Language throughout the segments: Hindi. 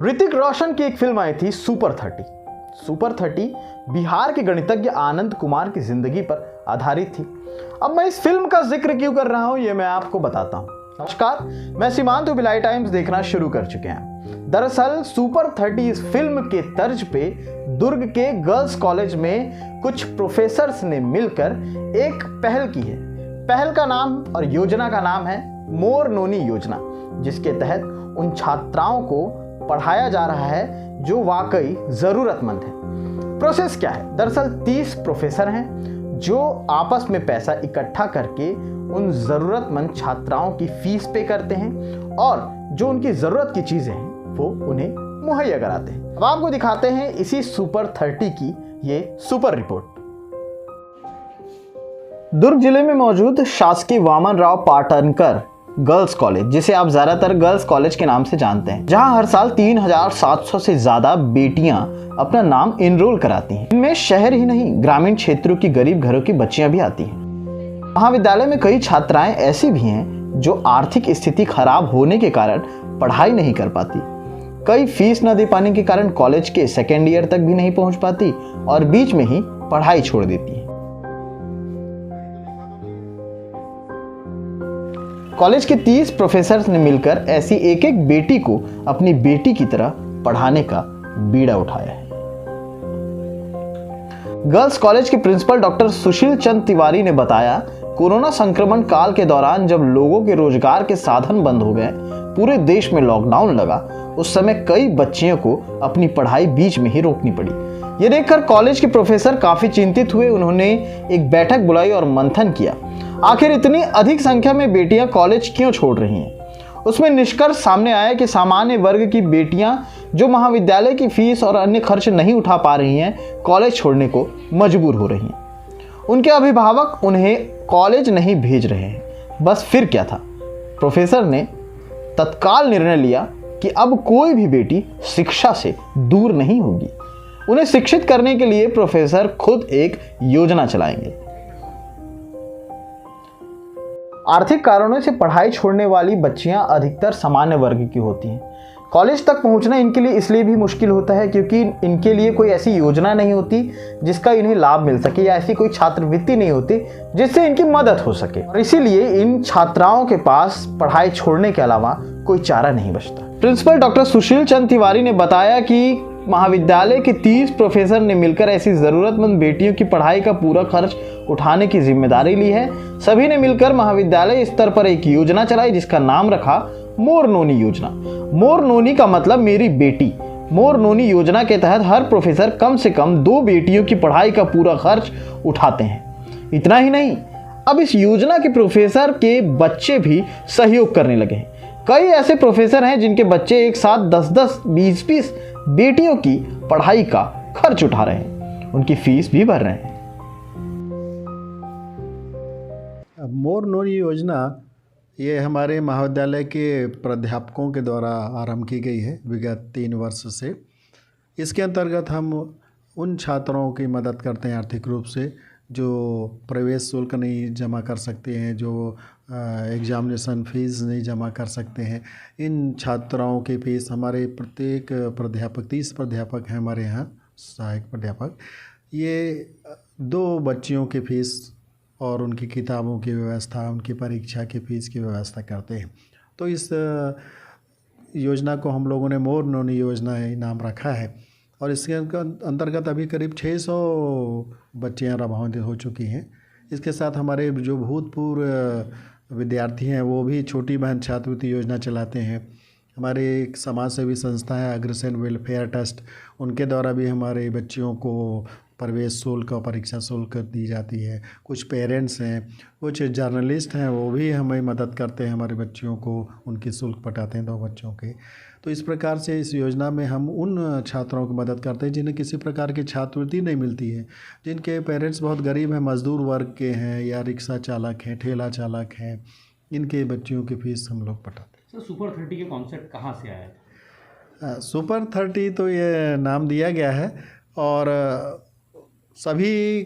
ऋतिक रोशन की एक फिल्म आई थी सुपर 30। सुपर 30 बिहार के गणितज्ञ आनंद कुमार की जिंदगी पर आधारित थी। अब मैं इस फिल्म का जिक्र क्यों कर रहा हूं ये मैं आपको बताता हूं। नमस्कार, मैं सीमांत बिलाई टाइम्स देखना शुरू कर चुके हैं। दरअसल सुपर 30 इस फिल्म के तर्ज पे दुर्ग के गर्ल्स कॉलेज में कुछ प्रोफेसर्स ने मिलकर एक पहल की है। पहल का नाम और योजना का नाम है मोर नोनी योजना, जिसके तहत उन छात्राओं को पढ़ाया जा रहा है जो वाकई जरूरतमंद है। प्रोसेस क्या है? दरअसल 30 प्रोफेसर हैं जो आपस में पैसा इकट्ठा करके उन जरूरतमंद छात्राओं की फीस पे करते हैं और जो उनकी जरूरत की चीजें हैं वो उन्हें मुहैया कराते हैं। अब आपको दिखाते हैं इसी सुपर 30 की ये सुपर रिपोर्ट। दुर्ग जिले में मौजूद शासकीय वामन राव पाटनकर गर्ल्स कॉलेज, जिसे आप ज्यादातर गर्ल्स कॉलेज के नाम से जानते हैं, जहां हर साल 3700 से ज्यादा बेटियां अपना नाम इनरोल कराती हैं। इनमें शहर ही नहीं ग्रामीण क्षेत्रों की गरीब घरों की बच्चियां भी आती हैं। महाविद्यालय में कई छात्राएं ऐसी भी हैं जो आर्थिक स्थिति खराब होने के कारण पढ़ाई नहीं कर पाती। कई फीस न दे पाने के कारण कॉलेज के सेकेंड ईयर तक भी नहीं पहुंच पाती और बीच में ही पढ़ाई छोड़ देती है। कॉलेज के 30 प्रोफेसर ने मिलकर ऐसी एक एक बेटी को अपनी बेटी की तरह पढ़ाने का बीड़ा उठाया है। गर्ल्स कॉलेज के प्रिंसिपल डॉक्टर सुशील चंद तिवारी ने बताया, कोरोना संक्रमण काल के दौरान जब लोगों के रोजगार के साधन बंद हो गए, पूरे देश में लॉकडाउन लगा, उस समय कई बच्चियों को अपनी पढ़ाई बीच में ही रोकनी पड़ी। ये देखकर कॉलेज के प्रोफेसर काफी चिंतित हुए। उन्होंने एक बैठक बुलाई और मंथन किया, आखिर इतनी अधिक संख्या में बेटियां कॉलेज क्यों छोड़ रही हैं। उसमें निष्कर्ष सामने आया कि सामान्य वर्ग की बेटियां जो महाविद्यालय की फीस और अन्य खर्च नहीं उठा पा रही हैं, कॉलेज छोड़ने को मजबूर हो रही हैं। उनके अभिभावक उन्हें कॉलेज नहीं भेज रहे हैं। बस फिर क्या था? प्रोफेसर ने तत्काल निर्णय लिया कि अब कोई भी बेटी शिक्षा से दूर नहीं होगी। उन्हें शिक्षित करने के लिए प्रोफेसर खुद एक योजना चलाएंगे। आर्थिक कारणों से पढ़ाई छोड़ने वाली बच्चियां अधिकतर सामान्य वर्ग की होती हैं। कॉलेज तक पहुंचना इनके लिए इसलिए भी मुश्किल होता है क्योंकि इनके लिए कोई ऐसी योजना नहीं होती जिसका इन्हें लाभ मिल सके, या ऐसी कोई छात्रवृत्ति नहीं होती जिससे इनकी मदद हो सके, और इसीलिए इन छात्राओं के पास पढ़ाई छोड़ने के अलावा कोई चारा नहीं बचता। प्रिंसिपल डॉक्टर सुशील चंद तिवारी ने बताया कि महाविद्यालय के 30 प्रोफेसर ने मिलकर ऐसी जरूरतमंद बेटियों की पढ़ाई का पूरा खर्च उठाने की जिम्मेदारी ली है। सभी ने मिलकर महाविद्यालय स्तर पर एक योजना चलाई जिसका नाम रखा मोर नोनी योजना। मोर नोनी का मतलब मेरी बेटी। मोर नोनी योजना के तहत हर प्रोफेसर कम से कम 2 बेटियों की पढ़ाई का पूरा खर्च उठाते हैं। इतना ही नहीं, अब इस योजना के प्रोफेसर के बच्चे भी सहयोग करने लगे हैं। कई ऐसे प्रोफेसर हैं जिनके बच्चे एक साथ 10-10, 20-20 बेटियों की पढ़ाई का खर्च उठा रहे हैं, उनकी फीस भी भर रहे हैं। मोर नोनी योजना ये हमारे महाविद्यालय के प्राध्यापकों के द्वारा आरंभ की गई है विगत 3 वर्ष से। इसके अंतर्गत हम उन छात्रों की मदद करते हैं आर्थिक रूप से जो प्रवेश शुल्क नहीं जमा कर सकते हैं, जो एग्जामिनेशन फीस नहीं जमा कर सकते हैं। इन छात्राओं की फ़ीस हमारे प्रत्येक प्राध्यापक, 30 प्राध्यापक हैं हमारे यहाँ, सहायक प्राध्यापक, ये 2 बच्चियों की फ़ीस और उनकी किताबों की व्यवस्था, उनकी परीक्षा की फ़ीस की व्यवस्था करते हैं। तो इस योजना को हम लोगों ने मोर नोनी योजना ही नाम रखा है और इसके अंतर्गत अभी करीब 600 बच्चियाँ लाभान्वित हो चुकी हैं। इसके साथ हमारे जो भूतपूर्व विद्यार्थी हैं वो भी छोटी बहन छात्रवृत्ति योजना चलाते हैं। हमारे एक समाज सेवी संस्था है अग्रसेन वेलफेयर ट्रस्ट, उनके द्वारा भी हमारे बच्चियों को प्रवेश शुल्क और परीक्षा शुल्क दी जाती है। कुछ पेरेंट्स हैं, कुछ जर्नलिस्ट हैं, वो भी हमें मदद करते हैं, हमारे बच्चियों को उनकी शुल्क पटाते हैं 2 बच्चों के। तो इस प्रकार से इस योजना में हम उन छात्रों की मदद करते हैं जिन्हें किसी प्रकार की छात्रवृत्ति नहीं मिलती है, जिनके पेरेंट्स बहुत गरीब हैं, मजदूर वर्ग के हैं या रिक्शा चालक हैं, ठेला चालक हैं, इनके बच्चियों की फ़ीस हम लोग पटाते हैं। सर, सुपर 30 के कॉन्सेप्ट कहाँ से आया था? सुपर 30 तो ये नाम दिया गया है और सभी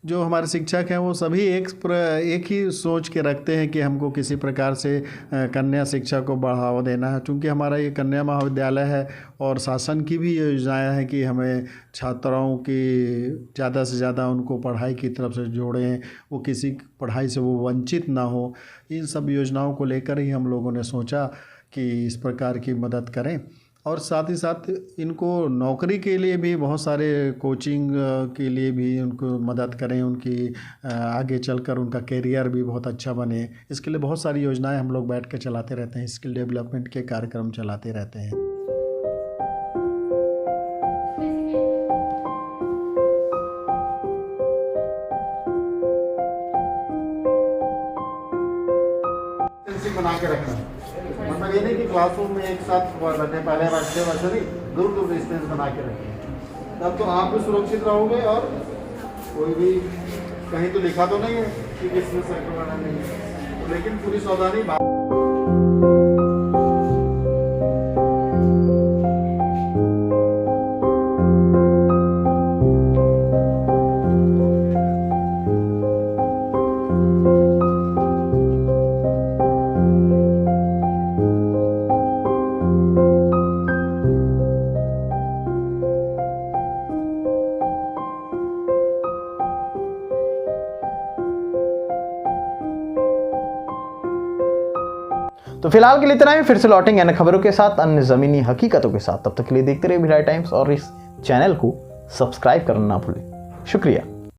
जो हमारे शिक्षक हैं वो सभी एक ही सोच के रखते हैं कि हमको किसी प्रकार से कन्या शिक्षा को बढ़ावा देना है। चूँकि हमारा ये कन्या महाविद्यालय है और शासन की भी योजनाएं हैं कि हमें छात्राओं की ज़्यादा से ज़्यादा उनको पढ़ाई की तरफ से जोड़ें, वो किसी पढ़ाई से वो वंचित ना हो। इन सब योजनाओं को लेकर ही हम लोगों ने सोचा कि इस प्रकार की मदद करें। और साथ ही साथ इनको नौकरी के लिए भी बहुत सारे कोचिंग के लिए भी उनको मदद करें, उनकी आगे चलकर उनका करियर भी बहुत अच्छा बने। इसके लिए बहुत सारी योजनाएं हम लोग बैठ कर चलाते रहते हैं, स्किल डेवलपमेंट के कार्यक्रम चलाते रहते हैं। बना के रखना, मतलब ये नहीं कि क्लासरूम में एक साथ बैठे, पहले बैठते वैसे नहीं, दूर दूर डिस्टेंस बना के रखें। तब तो आप भी सुरक्षित रहोगे और कोई भी कहीं तो लिखा तो नहीं है कि किसमें संक्रमण नहीं है, लेकिन पूरी सावधानी। तो फिलहाल के लिए इतना ही। फिर से लौटेंगे अन्य खबरों के साथ, अन्य ज़मीनी हकीकतों के साथ। तब तक के लिए देखते रहिए भिलाई टाइम्स और इस चैनल को सब्सक्राइब करना ना भूलें। शुक्रिया।